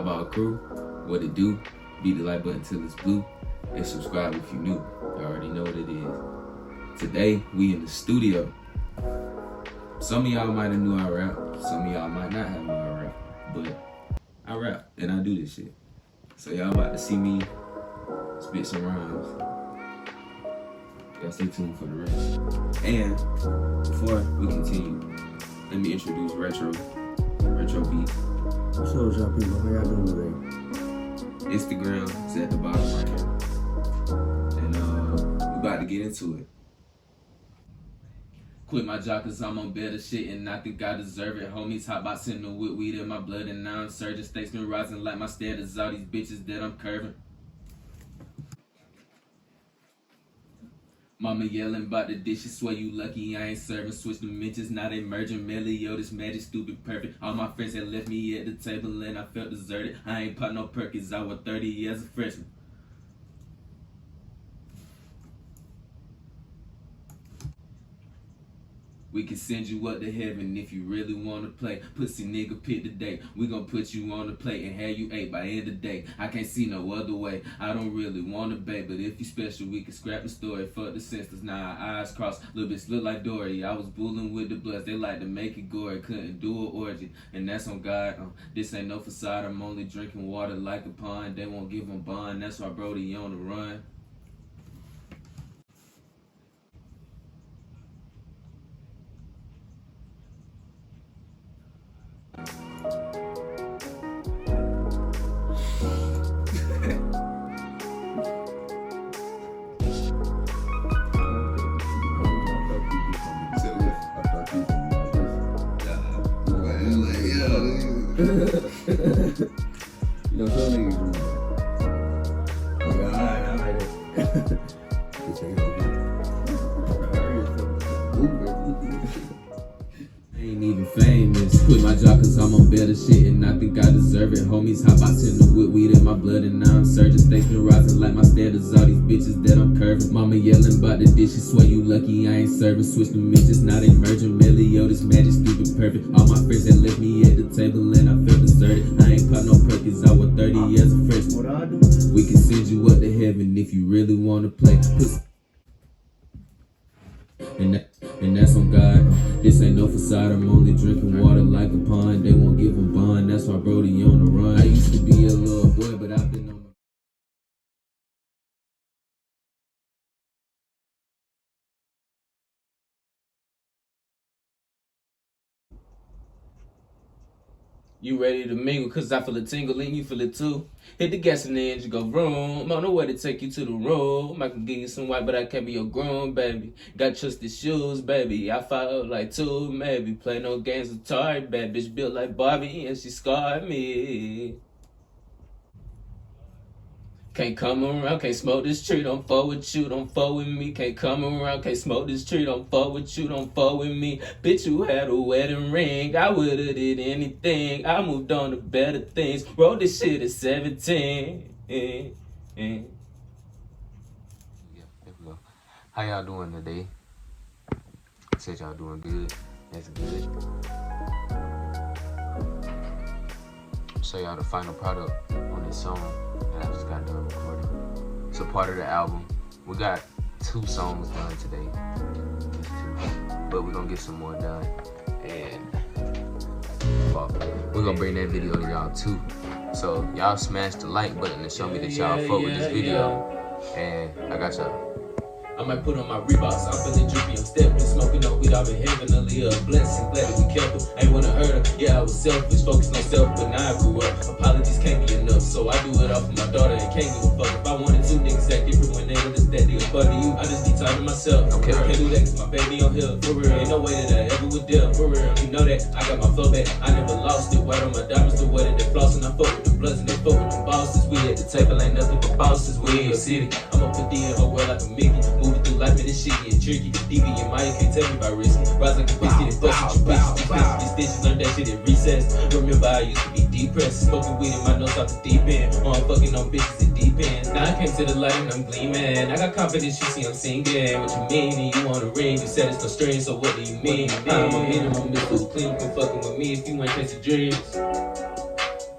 Oddball crew, what it do? Beat the like button till it's blue, and subscribe if you new. You already know what it is. Today, we in the studio. Some of y'all might have knew I rap, some of y'all might not have knew I rap, but I rap and I do this shit. So y'all about to see me spit some rhymes. Y'all stay tuned for the rest. And before we continue, let me introduce Retro Beat. What's up, y'all people? How y'all doing today? Instagram is at the bottom right here. And we about to get into it. Quit my job cause I'm on better shit and I think I deserve it. Homies hot box in the with weed in my blood and now I'm surging. Stakes been rising like my standards. All these bitches that I'm curving. Mama yelling about the dishes, swear you lucky I ain't serving. Switch the mentions, now they merging. Melio, this magic, stupid, perfect. All my friends had left me at the table and I felt deserted. I ain't pop no Perkins, I was 30 years a freshman. We can send you up to heaven if you really wanna play. Pussy nigga pick the day. We gon' put you on the plate and have you ate by end of day. I can't see no other way. I don't really wanna bait, but if you special, we can scrap the story. Fuck the senseless, now our eyes crossed. Little bitch look like Dory. I was bullying with the bloods. They like to make it gory. Couldn't do an orgy, and that's on God. This ain't no facade. I'm only drinking water like a pond. They won't give them bond. That's why Brody on the run. You know, some niggas do. I like it. Ain't even famous. Quit my job cause I'm on better shit and I think I deserve it. Homies hot box in the with weed in my blood and now I'm surging. Stakes been rising like my standards. All these bitches that I'm curving. Mama yelling about the dishes, swear you lucky I ain't serving. Switch the mentions, now they merging. Melio, this magic, stupid, perfect. All my friends that left me at the table and I felt deserted. I ain't pop no Perkins, I was 30 years a freshman. We can send you up to heaven if you really wanna play. And that's on God. This ain't no facade. I'm only drinking water like a pond. They won't give them bond. That's why Brody on the run. I used to be a little boy, but I've been on. You ready to mingle, cause I feel a tingle and you feel it too. Hit the gas and the engine go vroom. I'm on the way to take you to the room. I can give you some white, but I can't be your groom, baby. Got trusted shoes, baby. I fire up like two, maybe. Play no games with Atari, bad bitch built like Barbie and she scarred me. Can't come around, can't smoke this tree, don't fuck with you, don't fuck with me. Can't come around, can't smoke this tree, don't fuck with you, don't fuck with me. Bitch, you had a wedding ring, I would've did anything. I moved on to better things, wrote this shit at 17. Yeah, there we go. How y'all doing today? Said y'all doing good, that's good. Show y'all the final product on this song that I just got done recording. It's a part of the album. We got 2 songs done today, but we're gonna get some more done, and we're gonna bring that video to y'all too. So y'all smash the like button to show me that y'all fuck with this video, and I got y'all. I might put on my Reeboks, I'm feeling drippy, I'm stepping, smoking up weed, I've been heavenly, a blessing, glad that we kept her. Ain't wanna hurt her, yeah, I was selfish, focused on self, but now I grew up. Apologies can't be enough, so I do it off of my daughter and can't give a fuck. If I wanted to, niggas act different when they understand they a part of you. I just be talking to myself, okay. I can't do that cause my baby on here, for real. Ain't no way that I ever would deal, for real. You know that, I got my flow back, I never lost it. White on my diamonds, the way that they floss, and I fuck with the bloods and they fuck with the bosses. We at the table, ain't nothing but bosses, we in your city. I'ma put the whole world like a Mickey, moving through life and this shit get tricky. DV and Maya can't tell me about risky. Rise like a bitch, get it bustin' your bitches. These stitches, learn that shit at recess. Remember I used to be depressed, smoking weed in my nose off the deep end. Or I'm fucking on bitches in deep ends. Now I came to the light and I'm gleaming. I got confidence, you see I'm singing. What you mean? And you want a ring? You said it's no string, so what do you mean? I'm a minimum, this fool clean. You can fucking with me if you ain't chasing dreams.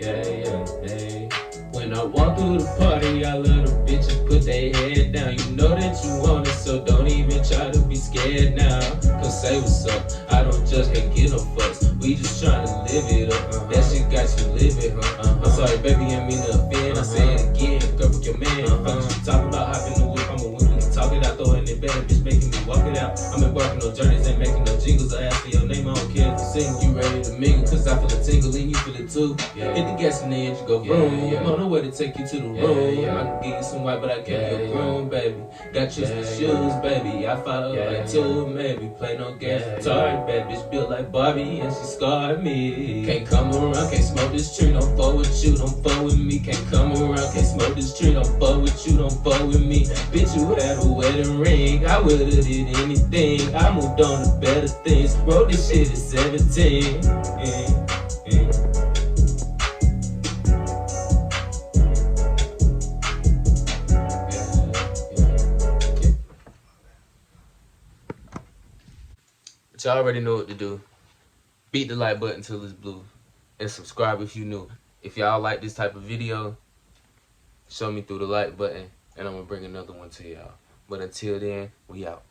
hey. When I walk through the party, I love the bitches put their head down. You know that you want it, so don't even try to be scared now. Cause say what's up, I don't judge, can't get no fucks. We just tryna live it up, that shit got you living, I'm sorry, baby, I mean to offend. I say it again, girl, fuck your man. Fuck you talking about hopping the whip, I'm a whip, we can talk it out, throw it in bed, bitch making me walk it out. I'm embarking on journeys, ain't making no jingles. I ask for your name, I don't care if you single. You ready to mingle, cause I feel a tingle and you feel it too. Hit the gas in the engine, go boom. I'm on the way to take you to the room. I can give you some white, but I can't get a room, baby. Got you some shoes, baby. I follow like two, maybe. Play no gas retard, bad bitch built like Barbie and she scarred me. Can't come around, can't smoke this tree, don't fuck with you, don't fuck with me. Can't come around, can't smoke this tree, don't fuck with you, don't fuck with me. Bitch, you had a wedding ring, I would've did anything. I moved on to better things, wrote this shit at 17. But y'all already know what to do. Beat the like button till it's blue. And subscribe if you new. If y'all like this type of video, show me through the like button. And I'm going to bring another one to y'all. But until then, we out.